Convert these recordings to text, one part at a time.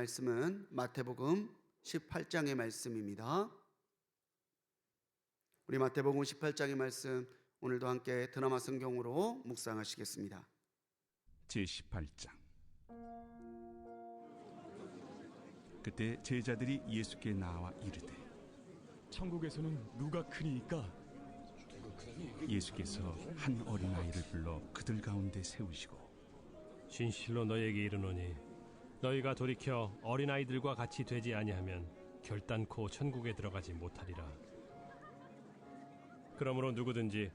말씀은 마태복음 18장의 말씀입니다. 우리 마태복음 18장의 말씀 오늘도 함께 드라마 성경으로 묵상하시겠습니다. 제18장. 그때 제자들이 예수께 나와 이르되 천국에서는 누가 크니이까? 예수께서 한 어린아이를 불러 그들 가운데 세우시고 진실로 너희에게 이르노니 너희가 돌이켜 어린아이들과 같이 되지 아니하면 결단코 천국에 들어가지 못하리라. 그러므로 누구든지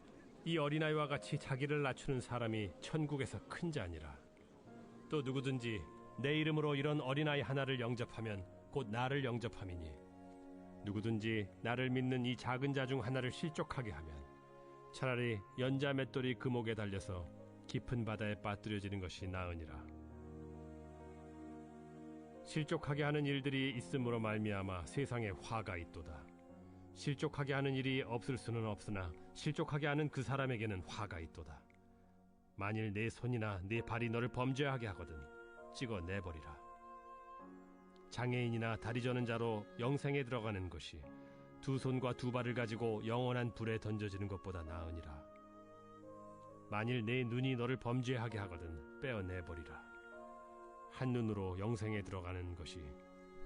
이 어린아이와 같이 자기를 낮추는 사람이 천국에서 큰 자니라. 또 누구든지 내 이름으로 이런 어린아이 하나를 영접하면 곧 나를 영접함이니 누구든지 나를 믿는 이 작은 자 중 하나를 실족하게 하면 차라리 연자 맷돌이 그 목에 달려서 깊은 바다에 빠뜨려지는 것이 나으니라. 실족하게 하는 일들이 있음으로 말미암아 세상에 화가 있도다. 실족하게 하는 일이 없을 수는 없으나 실족하게 하는 그 사람에게는 화가 있도다. 만일 내 손이나 내 발이 너를 범죄하게 하거든 찍어 내버리라. 장애인이나 다리 저는 자로 영생에 들어가는 것이 두 손과 두 발을 가지고 영원한 불에 던져지는 것보다 나으니라. 만일 내 눈이 너를 범죄하게 하거든 빼어내버리라. 한 눈으로 영생에 들어가는 것이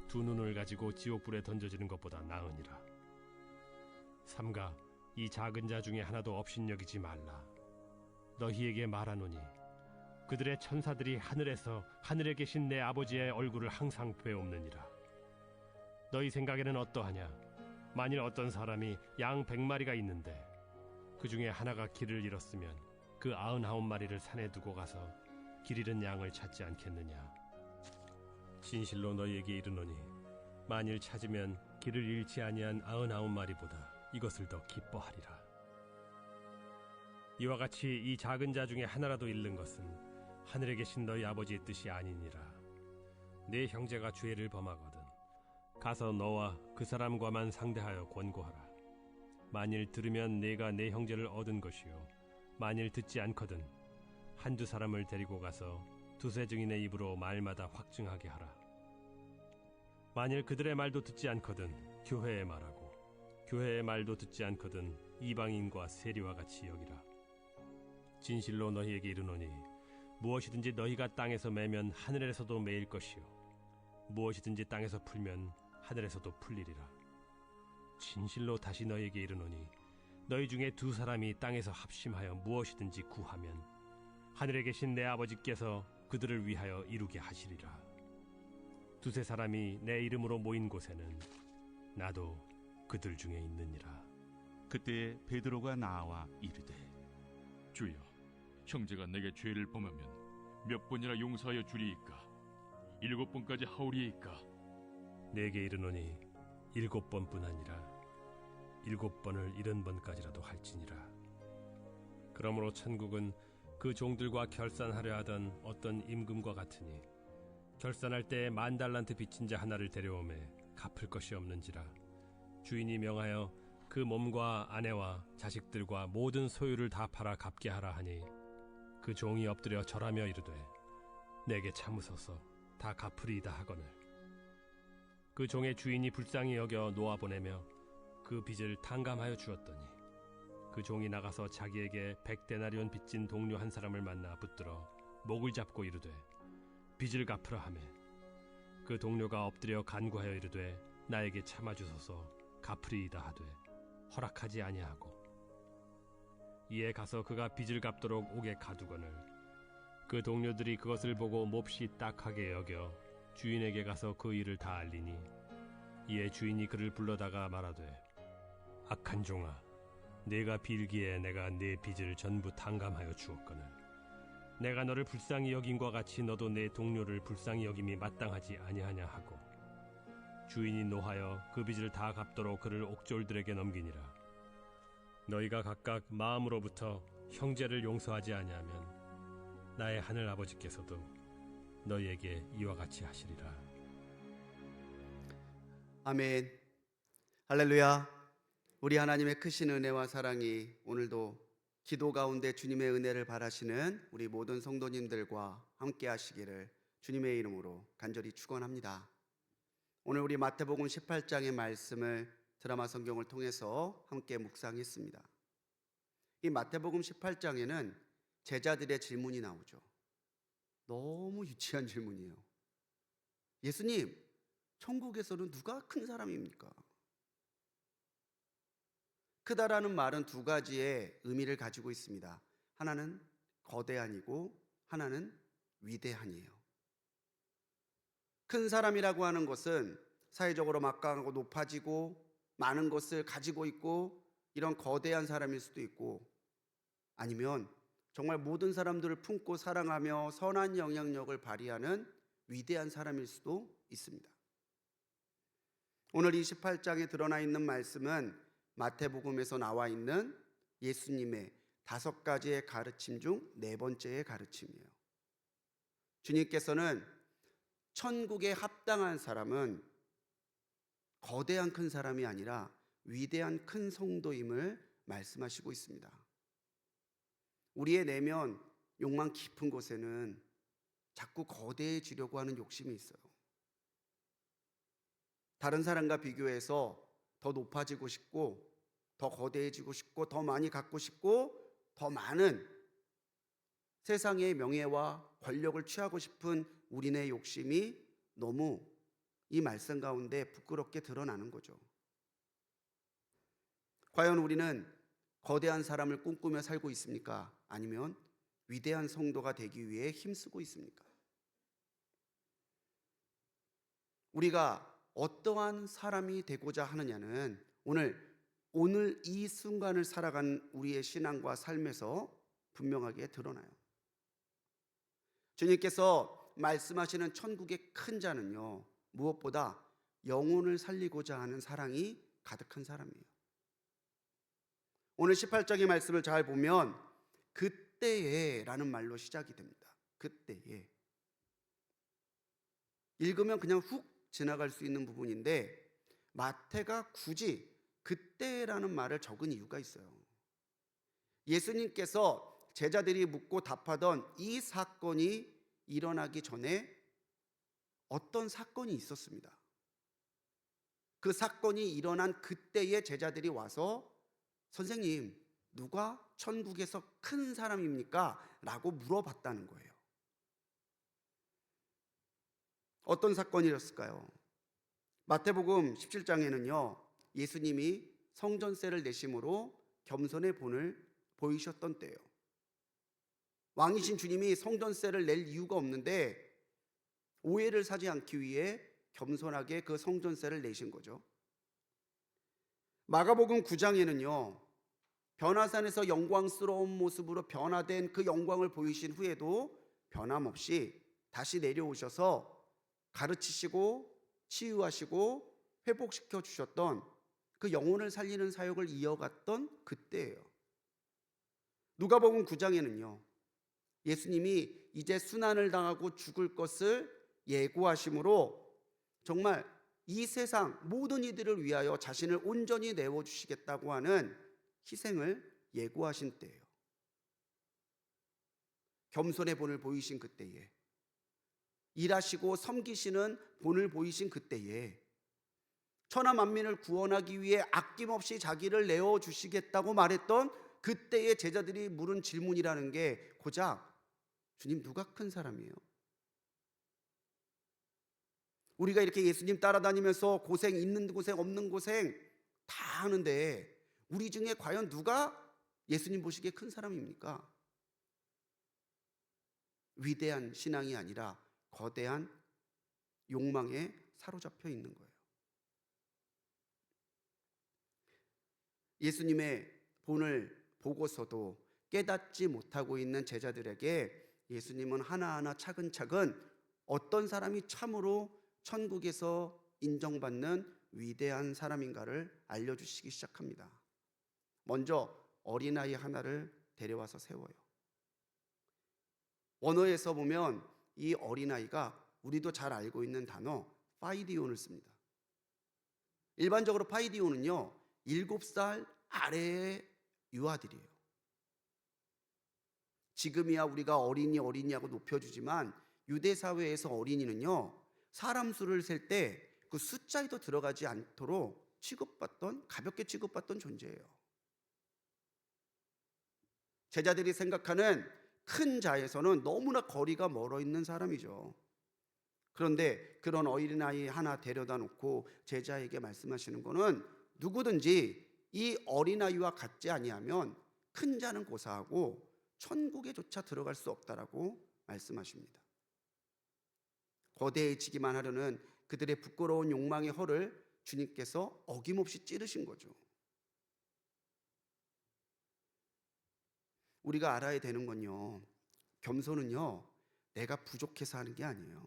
두 눈을 가지고 지옥불에 던져지는 것보다 나으니라. 삼가 이 작은 자 중에 하나도 업신여기지 말라. 너희에게 말하노니 그들의 천사들이 하늘에서 하늘에 계신 내 아버지의 얼굴을 항상 뵈옵느니라. 너희 생각에는 어떠하냐? 만일 어떤 사람이 양 100마리가 있는데 그 중에 하나가 길을 잃었으면 그 99마리를 산에 두고 가서 길 잃은 양을 찾지 않겠느냐? 진실로 너희에게 이르노니 만일 찾으면 길을 잃지 아니한 99마리보다 이것을 더 기뻐하리라. 이와 같이 이 작은 자 중에 하나라도 잃는 것은 하늘에 계신 너희 아버지의 뜻이 아니니라. 내 형제가 죄를 범하거든 가서 너와 그 사람과만 상대하여 권고하라. 만일 들으면 내가 내 형제를 얻은 것이요 만일 듣지 않거든 한두 사람을 데리고 가서 두세 증인의 입으로 말마다 확증하게 하라. 만일 그들의 말도 듣지 않거든 교회에 말하고 교회의 말도 듣지 않거든 이방인과 세리와 같이 여기라. 진실로 너희에게 이르노니 무엇이든지 너희가 땅에서 매면 하늘에서도 매일 것이요 무엇이든지 땅에서 풀면 하늘에서도 풀리리라. 진실로 다시 너희에게 이르노니 너희 중에 두 사람이 땅에서 합심하여 무엇이든지 구하면 하늘에 계신 내 아버지께서 그들을 위하여 이루게 하시리라. 두세 사람이 내 이름으로 모인 곳에는 나도 그들 중에 있느니라. 그때 베드로가 나와 이르되 주여, 형제가 내게 죄를 범하면 몇 번이나 용서하여 주리이까? 7번까지 하오리이까? 내게 이르노니 7번뿐 아니라 7번을 70번까지라도 할지니라. 그러므로 천국은 그 종들과 결산하려 하던 어떤 임금과 같으니 결산할 때 10,000달란트 빚진 자 하나를 데려오매 갚을 것이 없는지라. 주인이 명하여 그 몸과 아내와 자식들과 모든 소유를 다 팔아 갚게 하라 하니 그 종이 엎드려 절하며 이르되 내게 참으소서 다 갚으리이다 하거늘 그 종의 주인이 불쌍히 여겨 놓아보내며 그 빚을 탕감하여 주었더니 그 종이 나가서 자기에게 100데나리온 빚진 동료 한 사람을 만나 붙들어 목을 잡고 이르되 빚을 갚으라 하매 그 동료가 엎드려 간구하여 이르되 나에게 참아주소서 갚으리이다 하되 허락하지 아니하고 이에 가서 그가 빚을 갚도록 옥에 가두거늘 그 동료들이 그것을 보고 몹시 딱하게 여겨 주인에게 가서 그 일을 다 알리니 이에 주인이 그를 불러다가 말하되 악한 종아 네가 빌기에 내가 네 빚을 전부 탕감하여 주었거늘 내가 너를 불쌍히 여김과 같이 너도 내 동료를 불쌍히 여김이 마땅하지 아니하냐 하고 주인이 노하여 그 빚을 다 갚도록 그를 옥졸들에게 넘기니라. 너희가 각각 마음으로부터 형제를 용서하지 아니하면 나의 하늘 아버지께서도 너희에게 이와 같이 하시리라. 아멘. 할렐루야. 우리 하나님의 크신 은혜와 사랑이 오늘도 기도 가운데 주님의 은혜를 바라시는 우리 모든 성도님들과 함께 하시기를 주님의 이름으로 간절히 축원합니다. 오늘 우리 마태복음 18장의 말씀을 드라마 성경을 통해서 함께 묵상했습니다. 이 마태복음 18장에는 제자들의 질문이 나오죠. 너무 유치한 질문이에요. 예수님, 천국에서는 누가 큰 사람입니까? 크다라는 말은 두 가지의 의미를 가지고 있습니다. 하나는 거대한이고 하나는 위대한이에요. 큰 사람이라고 하는 것은 사회적으로 막강하고 높아지고 많은 것을 가지고 있고 이런 거대한 사람일 수도 있고, 아니면 정말 모든 사람들을 품고 사랑하며 선한 영향력을 발휘하는 위대한 사람일 수도 있습니다. 오늘 이 18장에 드러나 있는 말씀은 마태복음에서 나와 있는 예수님의 5가지의 가르침 중 4번째의 가르침이에요. 주님께서는 천국에 합당한 사람은 거대한 큰 사람이 아니라 위대한 큰 성도임을 말씀하시고 있습니다. 우리의 내면 욕망 깊은 곳에는 자꾸 거대해지려고 하는 욕심이 있어요. 다른 사람과 비교해서 더 높아지고 싶고, 더 거대해지고 싶고, 더 많이 갖고 싶고, 더 많은 세상의 명예와 권력을 취하고 싶은 우리네 욕심이 너무 이 말씀 가운데 부끄럽게 드러나는 거죠. 과연 우리는 거대한 사람을 꿈꾸며 살고 있습니까? 아니면 위대한 성도가 되기 위해 힘쓰고 있습니까? 우리가 어떠한 사람이 되고자 하느냐는 오늘 이 순간을 살아가는 우리의 신앙과 삶에서 분명하게 드러나요. 주님께서 말씀하시는 천국의 큰 자는요, 무엇보다 영혼을 살리고자 하는 사랑이 가득한 사람이에요. 오늘 18장의 말씀을 잘 보면 그때에 라는 말로 시작이 됩니다. 그때에. 읽으면 그냥 훅 지나갈 수 있는 부분인데 마태가 굳이 그때라는 말을 적은 이유가 있어요. 예수님께서 제자들이 묻고 답하던 이 사건이 일어나기 전에 어떤 사건이 있었습니다. 그 사건이 일어난 그때에 제자들이 와서 선생님, 누가 천국에서 큰 사람입니까? 라고 물어봤다는 거예요. 어떤 사건이었을까요? 마태복음 17장에는요, 예수님이 성전세를 내심으로 겸손의 본을 보이셨던 때예요. 왕이신 주님이 성전세를 낼 이유가 없는데 오해를 사지 않기 위해 겸손하게 그 성전세를 내신 거죠. 마가복음 9장에는요, 변화산에서 영광스러운 모습으로 변화된 그 영광을 보이신 후에도 변함없이 다시 내려오셔서 가르치시고 치유하시고 회복시켜 주셨던 그 영혼을 살리는 사역을 이어갔던 그때예요. 누가복음 9장에는요, 예수님이 이제 순환을 당하고 죽을 것을 예고하심으로 정말 이 세상 모든 이들을 위하여 자신을 온전히 내어주시겠다고 하는 희생을 예고하신 때예요. 겸손의 본을 보이신 그때에, 일하시고 섬기시는 본을 보이신 그때에, 천하 만민을 구원하기 위해 아낌없이 자기를 내어주시겠다고 말했던 그때의 제자들이 물은 질문이라는 게 고작 주님, 누가 큰 사람이에요? 우리가 이렇게 예수님 따라다니면서 고생, 있는 고생 없는 고생 다 하는데 우리 중에 과연 누가 예수님 보시기에 큰 사람입니까? 위대한 신앙이 아니라 거대한 욕망에 사로잡혀 있는 거예요. 예수님의 본을 보고서도 깨닫지 못하고 있는 제자들에게 예수님은 하나하나 차근차근 어떤 사람이 참으로 천국에서 인정받는 위대한 사람인가를 알려주시기 시작합니다. 먼저 어린아이 하나를 데려와서 세워요. 원어에서 보면 이 어린아이가 우리도 잘 알고 있는 단어 파이디온을 씁니다. 일반적으로 파이디온은요, 7살 아래의 유아들이에요. 지금이야 우리가 어린이 하고 높여주지만 유대 사회에서 어린이는요, 사람 수를 셀 때 그 숫자에도 들어가지 않도록 가볍게 취급받던 존재예요. 제자들이 생각하는 큰 자에서는 너무나 거리가 멀어 있는 사람이죠. 그런데 그런 어린아이 하나 데려다 놓고 제자에게 말씀하시는 거는 누구든지 이 어린아이와 같지 아니하면 큰 자는 고사하고 천국에조차 들어갈 수 없다라고 말씀하십니다. 거대해지기만 하려는 그들의 부끄러운 욕망의 허를 주님께서 어김없이 찌르신 거죠. 우리가 알아야 되는 건요, 겸손은요, 내가 부족해서 하는 게 아니에요.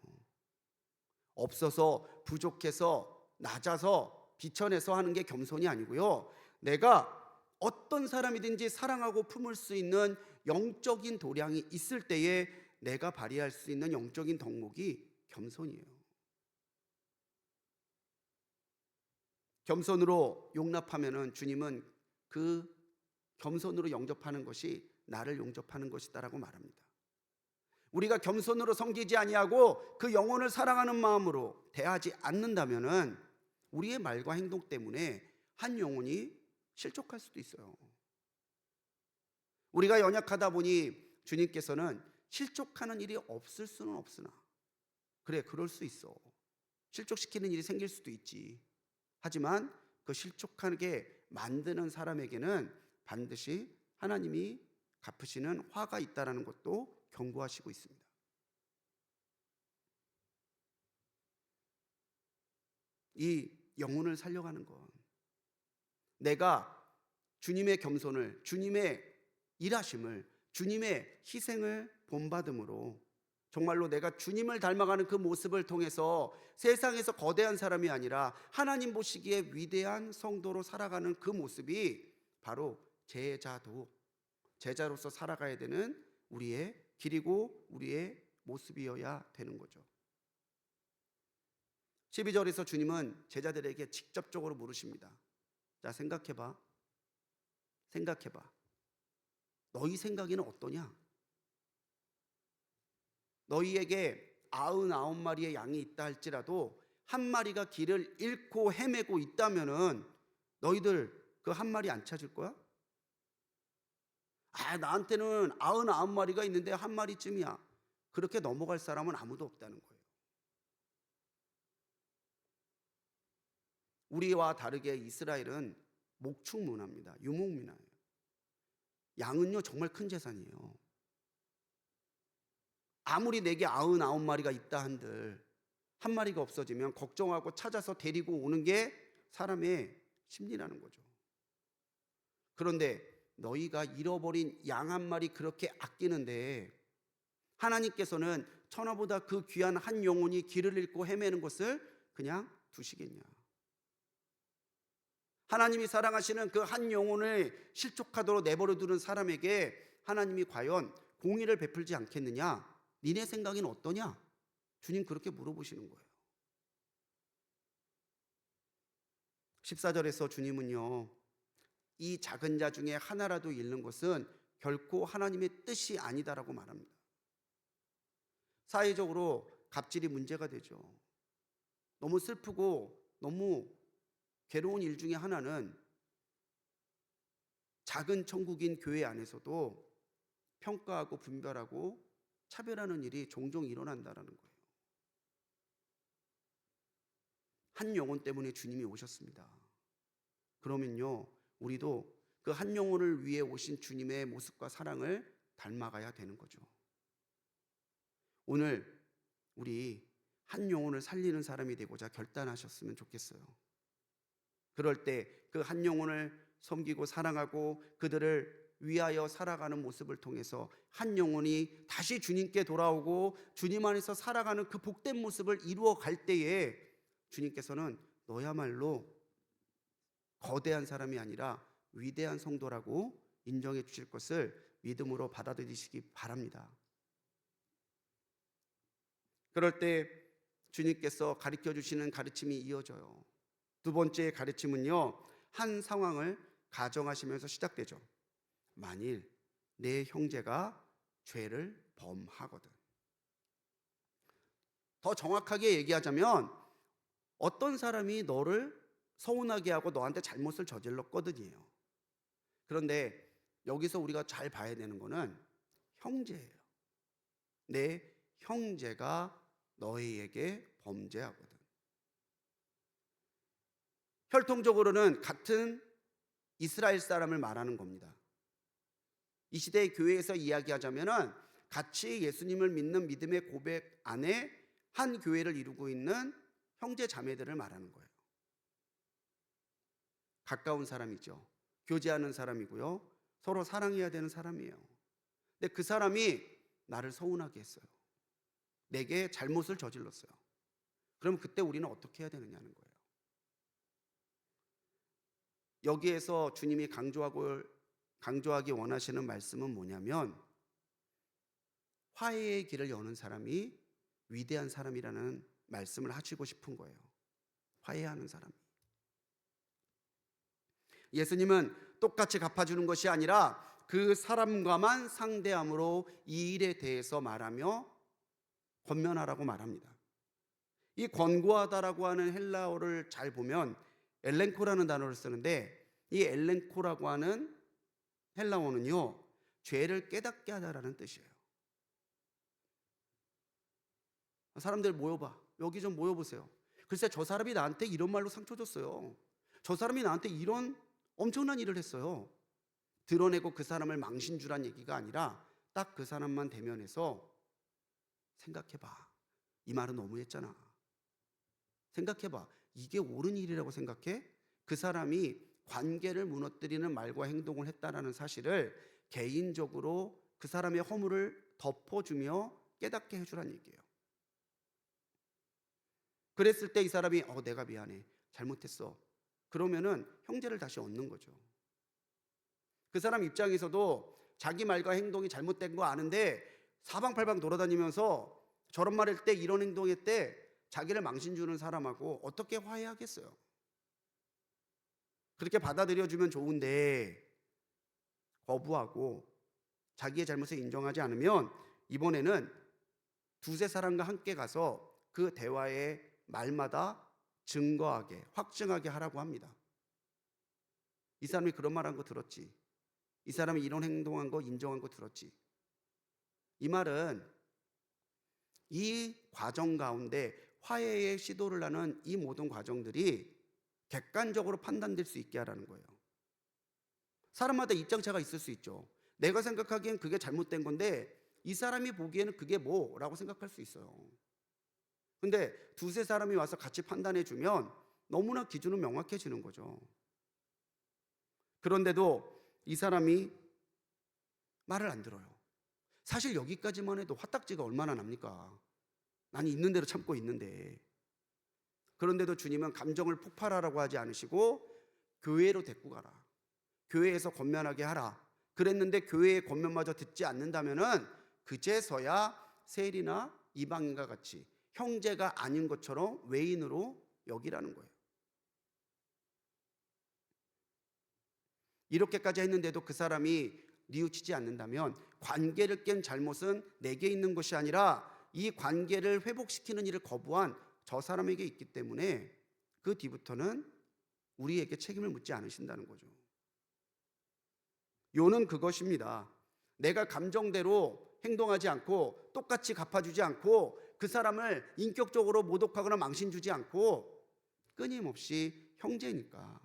없어서, 부족해서, 낮아서, 비천해서 하는 게 겸손이 아니고요, 내가 어떤 사람이든지 사랑하고 품을 수 있는 영적인 도량이 있을 때에 내가 발휘할 수 있는 영적인 덕목이 겸손이에요. 겸손으로 용납하면은 주님은 그 겸손으로 영접하는 것이 나를 용접하는 것이다라고 말합니다. 우리가 겸손으로 섬기지 아니하고 그 영혼을 사랑하는 마음으로 대하지 않는다면은 우리의 말과 행동 때문에 한 영혼이 실족할 수도 있어요. 우리가 연약하다 보니 주님께서는 실족하는 일이 없을 수는 없으나, 그래, 그럴 수 있어, 실족시키는 일이 생길 수도 있지. 하지만 그 실족하게 만드는 사람에게는 반드시 하나님이 갚으시는 화가 있다라는 것도 경고하시고 있습니다. 이 영혼을 살려가는 것, 내가 주님의 겸손을, 주님의 일하심을, 주님의 희생을 본받음으로 정말로 내가 주님을 닮아가는 그 모습을 통해서 세상에서 거대한 사람이 아니라 하나님 보시기에 위대한 성도로 살아가는 그 모습이 바로 제자로서 살아가야 되는 우리의 길이고 우리의 모습이어야 되는 거죠. 12절에서 주님은 제자들에게 직접적으로 물으십니다. 자, 생각해봐. 너희 생각에는 어떠냐? 너희에게 99마리의 양이 있다 할지라도 한 마리가 길을 잃고 헤매고 있다면은 너희들 그 한 마리 안 찾을 거야? 나한테는 99마리가 있는데 한 마리쯤이야. 그렇게 넘어갈 사람은 아무도 없다는 거예요. 우리와 다르게 이스라엘은 목축 문화입니다. 유목 문화예요. 양은요, 정말 큰 재산이에요. 아무리 내게 99마리가 있다 한들 한 마리가 없어지면 걱정하고 찾아서 데리고 오는 게 사람의 심리라는 거죠. 그런데 너희가 잃어버린 양 한 마리 그렇게 아끼는데 하나님께서는 천하보다 그 귀한 한 영혼이 길을 잃고 헤매는 것을 그냥 두시겠냐? 하나님이 사랑하시는 그 한 영혼을 실족하도록 내버려 두는 사람에게 하나님이 과연 공의를 베풀지 않겠느냐? 니네 생각에는 어떠냐? 주님 그렇게 물어보시는 거예요. 14절에서 주님은요, 이 작은 자 중에 하나라도 잃는 것은 결코 하나님의 뜻이 아니다라고 말합니다. 사회적으로 갑질이 문제가 되죠. 너무 슬프고 너무 괴로운 일 중에 하나는 작은 천국인 교회 안에서도 평가하고 분별하고 차별하는 일이 종종 일어난다는 거예요. 한 영혼 때문에 주님이 오셨습니다. 그러면요, 우리도 그 한 영혼을 위해 오신 주님의 모습과 사랑을 닮아가야 되는 거죠. 오늘 우리 한 영혼을 살리는 사람이 되고자 결단하셨으면 좋겠어요. 그럴 때 그 한 영혼을 섬기고 사랑하고 그들을 위하여 살아가는 모습을 통해서 한 영혼이 다시 주님께 돌아오고 주님 안에서 살아가는 그 복된 모습을 이루어 갈 때에 주님께서는 너야말로 거대한 사람이 아니라 위대한 성도라고 인정해 주실 것을 믿음으로 받아들이시기 바랍니다. 그럴 때 주님께서 가르쳐 주시는 가르침이 이어져요. 두 번째 가르침은요, 한 상황을 가정하시면서 시작되죠. 만일 내 형제가 죄를 범하거든. 더 정확하게 얘기하자면 어떤 사람이 너를 서운하게 하고 너한테 잘못을 저질렀거든요. 그런데 여기서 우리가 잘 봐야 되는 거는 형제예요. 내 형제가 너희에게 범죄하거든. 혈통적으로는 같은 이스라엘 사람을 말하는 겁니다. 이 시대의 교회에서 이야기하자면은 같이 예수님을 믿는 믿음의 고백 안에 한 교회를 이루고 있는 형제 자매들을 말하는 거예요. 가까운 사람이죠. 교제하는 사람이고요. 서로 사랑해야 되는 사람이에요. 근데 그 사람이 나를 서운하게 했어요. 내게 잘못을 저질렀어요. 그럼 그때 우리는 어떻게 해야 되느냐는 거예요. 여기에서 주님이 강조하기 원하시는 말씀은 뭐냐면 화해의 길을 여는 사람이 위대한 사람이라는 말씀을 하시고 싶은 거예요. 화해하는 사람이. 예수님은 똑같이 갚아주는 것이 아니라 그 사람과만 상대함으로 이 일에 대해서 말하며 권면하라고 말합니다. 이 권고하다라고 하는 헬라어를 잘 보면 엘렌코라는 단어를 쓰는데 이 엘렌코라고 하는 헬라어는요, 죄를 깨닫게 하다라는 뜻이에요. 사람들 모여봐. 여기 좀 모여보세요. 글쎄 저 사람이 나한테 이런 말로 상처 줬어요. 저 사람이 나한테 이런 엄청난 일을 했어요. 드러내고 그 사람을 망신주란 얘기가 아니라 딱 그 사람만 대면해서 생각해봐. 이 말은 너무했잖아. 생각해봐. 이게 옳은 일이라고 생각해? 그 사람이 관계를 무너뜨리는 말과 행동을 했다라는 사실을 개인적으로 그 사람의 허물을 덮어주며 깨닫게 해주란 얘기예요. 그랬을 때 이 사람이 내가 미안해. 잘못했어. 그러면은 형제를 다시 얻는 거죠. 그 사람 입장에서도 자기 말과 행동이 잘못된 거 아는데 사방팔방 돌아다니면서 저런 말 할 때 이런 행동할 때 자기를 망신 주는 사람하고 어떻게 화해하겠어요? 그렇게 받아들여주면 좋은데 거부하고 자기의 잘못을 인정하지 않으면 이번에는 두세 사람과 함께 가서 그 대화의 말마다 증거하게, 확증하게 하라고 합니다. 이 사람이 그런 말 한 거 들었지. 이 사람이 이런 행동한 거 인정한 거 들었지. 이 말은 이 과정 가운데 화해의 시도를 하는 이 모든 과정들이 객관적으로 판단될 수 있게 하라는 거예요. 사람마다 입장차가 있을 수 있죠. 내가 생각하기엔 그게 잘못된 건데 이 사람이 보기에는 그게 뭐라고 생각할 수 있어요. 근데 두세 사람이 와서 같이 판단해 주면 너무나 기준은 명확해지는 거죠. 그런데도 이 사람이 말을 안 들어요. 사실 여기까지만 해도 화딱지가 얼마나 납니까? 나는 있는 대로 참고 있는데. 그런데도 주님은 감정을 폭발하라고 하지 않으시고 교회로 데리고 가라. 교회에서 권면하게 하라. 그랬는데 교회의 권면마저 듣지 않는다면은 그제서야 세리나 이방인과 같이 형제가 아닌 것처럼 외인으로 여기라는 거예요. 이렇게까지 했는데도 그 사람이 뉘우치지 않는다면 관계를 깬 잘못은 내게 있는 것이 아니라 이 관계를 회복시키는 일을 거부한 저 사람에게 있기 때문에 그 뒤부터는 우리에게 책임을 묻지 않으신다는 거죠. 요는 그것입니다. 내가 감정대로 행동하지 않고 똑같이 갚아주지 않고 그 사람을 인격적으로 모독하거나 망신 주지 않고 끊임없이 형제니까,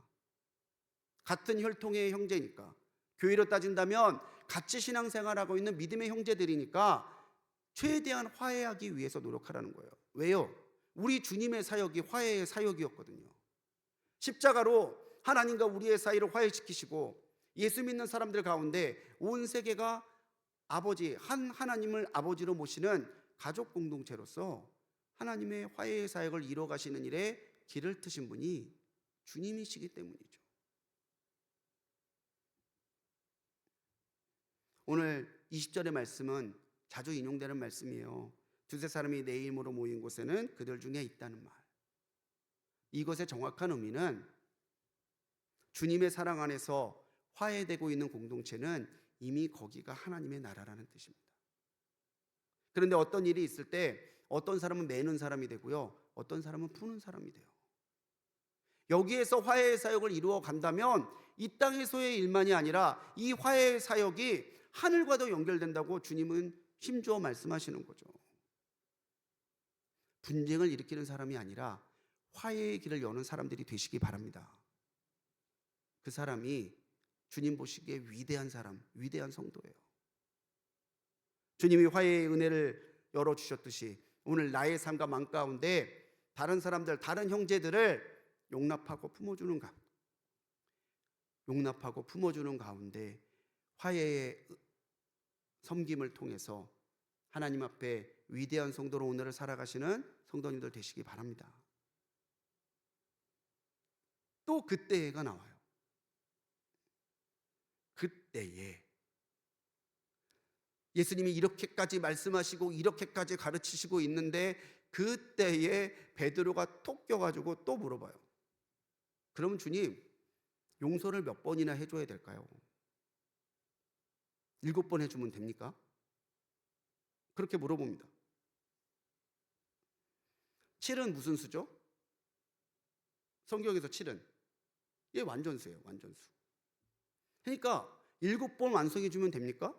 같은 혈통의 형제니까, 교회로 따진다면 같이 신앙생활하고 있는 믿음의 형제들이니까 최대한 화해하기 위해서 노력하라는 거예요. 왜요? 우리 주님의 사역이 화해의 사역이었거든요. 십자가로 하나님과 우리의 사이를 화해시키시고 예수 믿는 사람들 가운데 온 세계가 아버지, 한 하나님을 아버지로 모시는 가족 공동체로서 하나님의 화해의 사역을 이뤄가시는 일에 길을 트신 분이 주님이시기 때문이죠. 오늘 20절의 말씀은 자주 인용되는 말씀이에요. 두세 사람이 내 이름으로 모인 곳에는 그들 중에 있다는 말. 이것의 정확한 의미는 주님의 사랑 안에서 화해되고 있는 공동체는 이미 거기가 하나님의 나라라는 뜻입니다. 그런데 어떤 일이 있을 때 어떤 사람은 매는 사람이 되고요, 어떤 사람은 푸는 사람이 돼요. 여기에서 화해의 사역을 이루어 간다면 이 땅에서의 일만이 아니라 이 화해의 사역이 하늘과도 연결된다고 주님은 힘주어 말씀하시는 거죠. 분쟁을 일으키는 사람이 아니라 화해의 길을 여는 사람들이 되시기 바랍니다. 그 사람이 주님 보시기에 위대한 사람, 위대한 성도예요. 주님이 화해의 은혜를 열어주셨듯이 오늘 나의 삶과 마음 가운데 다른 사람들, 다른 형제들을 용납하고 품어주는 가운데 화해의 섬김을 통해서 하나님 앞에 위대한 성도로 오늘을 살아가시는 성도님들 되시기 바랍니다. 또 그때가 나와요. 그때에 예수님이 이렇게까지 말씀하시고 이렇게까지 가르치시고 있는데 그때에 베드로가 톡 껴가지고 또 물어봐요. 그러면 주님, 용서를 몇 번이나 해줘야 될까요? 7번 해주면 됩니까? 그렇게 물어봅니다. 7은 무슨 수죠? 성경에서 7은 이게 완전수예요. 완전수. 그러니까 7번 완성해주면 됩니까?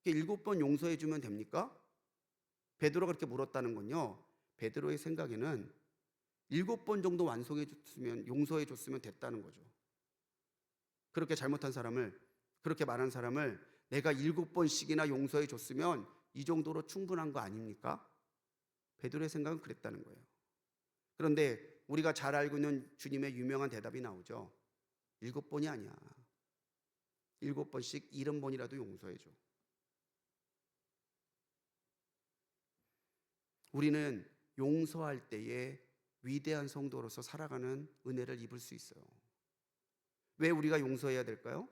이렇게 7번 용서해주면 됩니까? 베드로가 그렇게 물었다는 건요, 베드로의 생각에는 7번 정도 완성해줬으면, 용서해줬으면 됐다는 거죠. 그렇게 잘못한 사람을, 그렇게 말한 사람을 내가 7번씩이나 용서해줬으면 이 정도로 충분한 거 아닙니까? 베드로의 생각은 그랬다는 거예요. 그런데 우리가 잘 알고 있는 주님의 유명한 대답이 나오죠. 7번이 아니야. 7번씩 70번이라도 용서해줘. 우리는 용서할 때에 위대한 성도로서 살아가는 은혜를 입을 수 있어요. 왜 우리가 용서해야 될까요?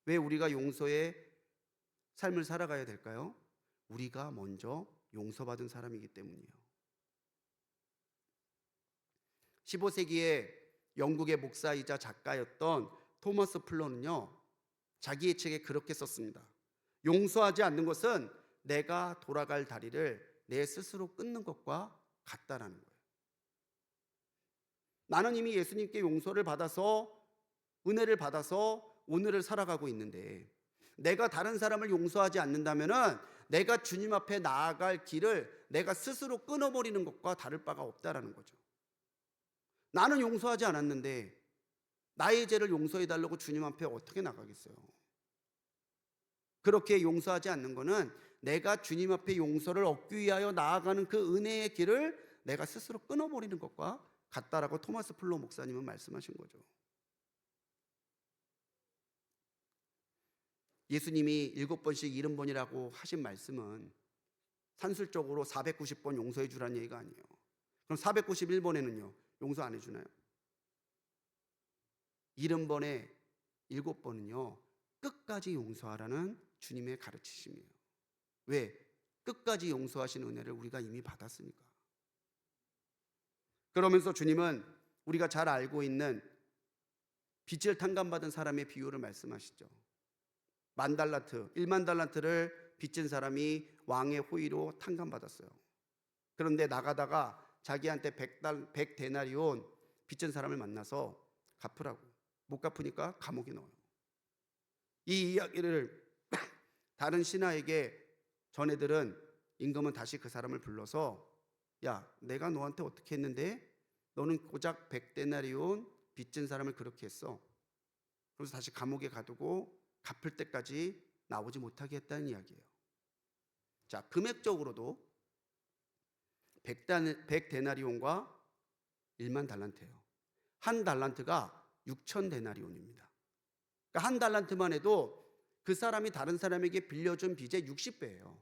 왜 우리가 용서의 삶을 살아가야 될까요? 우리가 먼저 용서받은 사람이기 때문이에요. 15세기에 영국의 목사이자 작가였던 토머스 플러는요, 자기의 책에 그렇게 썼습니다. 용서하지 않는 것은 내가 돌아갈 다리를 내 스스로 끊는 것과 같다라는 거예요. 나는 이미 예수님께 용서를 받아서, 은혜를 받아서 오늘을 살아가고 있는데 내가 다른 사람을 용서하지 않는다면은 내가 주님 앞에 나아갈 길을 내가 스스로 끊어버리는 것과 다를 바가 없다라는 거죠. 나는 용서하지 않았는데 나의 죄를 용서해달라고 주님 앞에 어떻게 나가겠어요? 그렇게 용서하지 않는 것은 내가 주님 앞에 용서를 얻기 위하여 나아가는 그 은혜의 길을 내가 스스로 끊어버리는 것과 같다라고 토마스 플러 목사님은 말씀하신 거죠. 예수님이 7번씩 70번이라고 하신 말씀은 산술적으로 490번 용서해 주라는 얘기가 아니에요. 그럼 491번에는요 용서 안 해주나요? 70번에 7번은요 끝까지 용서하라는 주님의 가르치심이에요. 왜? 끝까지 용서하신 은혜를 우리가 이미 받았으니까. 그러면서 주님은 우리가 잘 알고 있는 빚을 탕감받은 사람의 비유를 말씀하시죠. 10,000달란트, 10,000달란트를 빚진 사람이 왕의 호의로 탕감받았어요. 그런데 나가다가 자기한테 100데나리온 빚진 사람을 만나서 갚으라고. 못 갚으니까 감옥에 넣어요. 이 이야기를 다른 신하에게 전해들은 임금은 다시 그 사람을 불러서 야, 내가 너한테 어떻게 했는데 너는 고작 100데나리온 빚진 사람을 그렇게 했어. 그래서 다시 감옥에 가두고 갚을 때까지 나오지 못하게 했다는 이야기예요. 자, 금액적으로도 100데나리온과 10,000달란트예요. 한 달란트가 6,000데나리온입니다. 그러니까 한 달란트만 해도 그 사람이 다른 사람에게 빌려준 빚의 60배예요.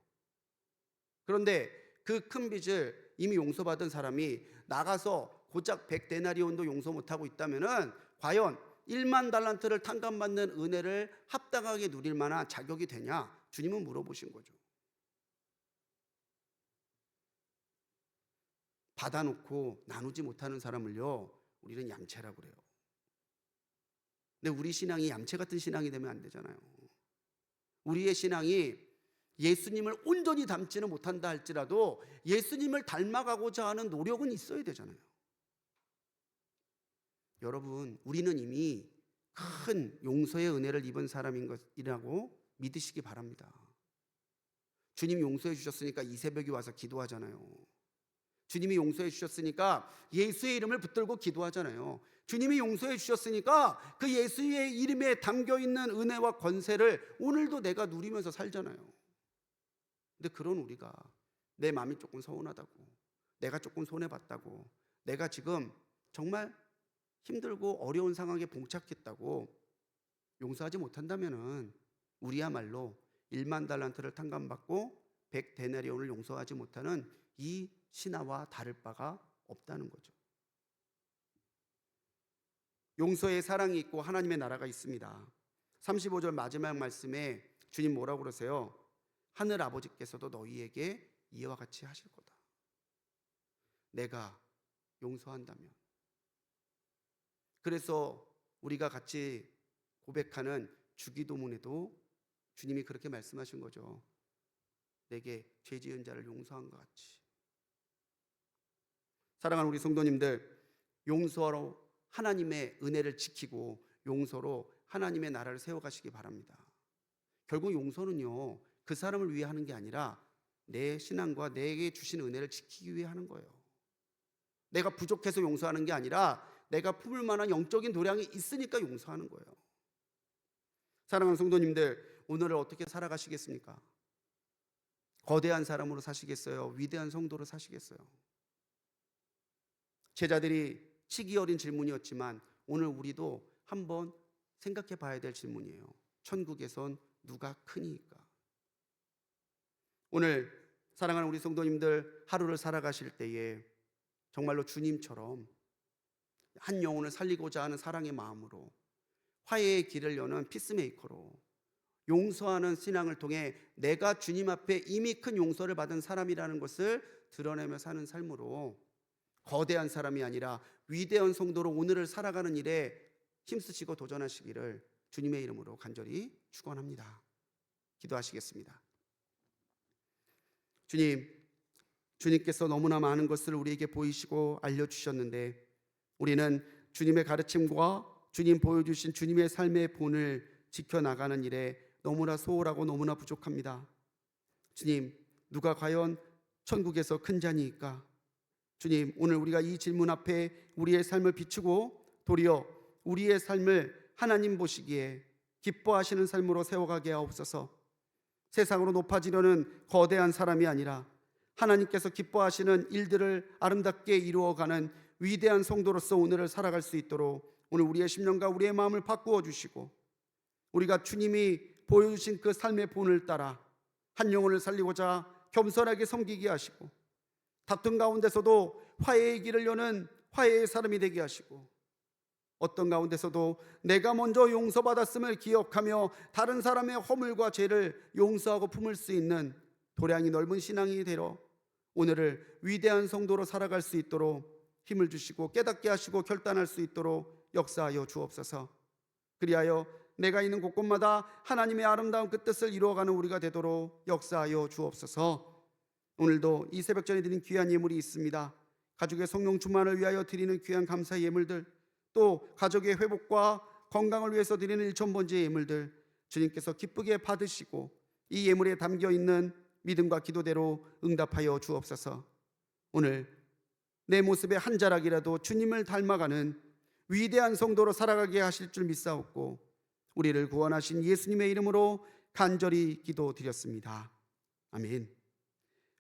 그런데 그 큰 빚을 이미 용서받은 사람이 나가서 고작 100데나리온도 용서 못하고 있다면은 과연 10,000달란트를 탕감받는 은혜를 합당하게 누릴 만한 자격이 되냐? 주님은 물어보신 거죠. 받아놓고 나누지 못하는 사람을요 우리는 얌체라고 그래요. 근데 우리 신앙이 얌체 같은 신앙이 되면 안 되잖아요. 우리의 신앙이 예수님을 온전히 닮지는 못한다 할지라도 예수님을 닮아가고자 하는 노력은 있어야 되잖아요. 여러분, 우리는 이미 큰 용서의 은혜를 입은 사람인 것이라고 믿으시기 바랍니다. 주님 용서해 주셨으니까 이 새벽에 와서 기도하잖아요. 주님이 용서해 주셨으니까 예수의 이름을 붙들고 기도하잖아요. 주님이 용서해 주셨으니까 그 예수의 이름에 담겨있는 은혜와 권세를 오늘도 내가 누리면서 살잖아요. 근데 그런 우리가 내 마음이 조금 서운하다고, 내가 조금 손해봤다고, 내가 지금 정말 힘들고 어려운 상황에 봉착했다고 용서하지 못한다면은 우리야말로 1만 달란트를 탕감받고 100데나리온을 용서하지 못하는 이 신하와 다를 바가 없다는 거죠. 용서의 사랑이 있고 하나님의 나라가 있습니다. 35절 마지막 말씀에 주님 뭐라고 그러세요? 하늘 아버지께서도 너희에게 이와 같이 하실 거다. 내가 용서한다면. 그래서 우리가 같이 고백하는 주기도문에도 주님이 그렇게 말씀하신 거죠. 내게 죄 지은 자를 용서한 것 같이. 사랑하는 우리 성도님들, 용서로 하나님의 은혜를 지키고 용서로 하나님의 나라를 세워가시기 바랍니다. 결국 용서는요, 그 사람을 위해 하는 게 아니라 내 신앙과 내게 주신 은혜를 지키기 위해 하는 거예요. 내가 부족해서 용서하는 게 아니라 내가 품을 만한 영적인 도량이 있으니까 용서하는 거예요. 사랑하는 성도님들, 오늘을 어떻게 살아가시겠습니까? 거대한 사람으로 사시겠어요? 위대한 성도로 사시겠어요? 제자들이 치기 어린 질문이었지만 오늘 우리도 한번 생각해 봐야 될 질문이에요. 천국에선 누가 크니까? 오늘 사랑하는 우리 성도님들, 하루를 살아가실 때에 정말로 주님처럼 한 영혼을 살리고자 하는 사랑의 마음으로, 화해의 길을 여는 피스메이커로, 용서하는 신앙을 통해 내가 주님 앞에 이미 큰 용서를 받은 사람이라는 것을 드러내며 사는 삶으로 거대한 사람이 아니라 위대한 성도로 오늘을 살아가는 일에 힘쓰시고 도전하시기를 주님의 이름으로 간절히 축원합니다. 기도하시겠습니다. 주님께서 너무나 많은 것을 우리에게 보이시고 알려주셨는데 우리는 주님의 가르침과 주님 보여주신 주님의 삶의 본을 지켜나가는 일에 너무나 소홀하고 너무나 부족합니다. 주님, 누가 과연 천국에서 큰 자니까? 주님, 오늘 우리가 이 질문 앞에 우리의 삶을 비추고 도리어 우리의 삶을 하나님 보시기에 기뻐하시는 삶으로 세워가게 하옵소서. 세상으로 높아지려는 거대한 사람이 아니라 하나님께서 기뻐하시는 일들을 아름답게 이루어가는 위대한 성도로서 오늘을 살아갈 수 있도록 오늘 우리의 심령과 우리의 마음을 바꾸어 주시고 우리가 주님이 보여주신 그 삶의 본을 따라 한 영혼을 살리고자 겸손하게 섬기게 하시고 다툼 가운데서도 화해의 길을 여는 화해의 사람이 되게 하시고 어떤 가운데서도 내가 먼저 용서받았음을 기억하며 다른 사람의 허물과 죄를 용서하고 품을 수 있는 도량이 넓은 신앙이 되어 오늘을 위대한 성도로 살아갈 수 있도록 힘을 주시고 깨닫게 하시고 결단할 수 있도록 역사하여 주옵소서. 그리하여 내가 있는 곳곳마다 하나님의 아름다운 그 뜻을 이루어가는 우리가 되도록 역사하여 주옵소서. 오늘도 이 새벽전에 드린 귀한 예물이 있습니다. 가족의 성령 충만을 위하여 드리는 귀한 감사의 예물들, 또 가족의 회복과 건강을 위해서 드리는 1,000번째 예물들 주님께서 기쁘게 받으시고 이 예물에 담겨있는 믿음과 기도대로 응답하여 주옵소서. 오늘 내 모습의 한 자락이라도 주님을 닮아가는 위대한 성도로 살아가게 하실 줄 믿사옵고 우리를 구원하신 예수님의 이름으로 간절히 기도드렸습니다. 아멘.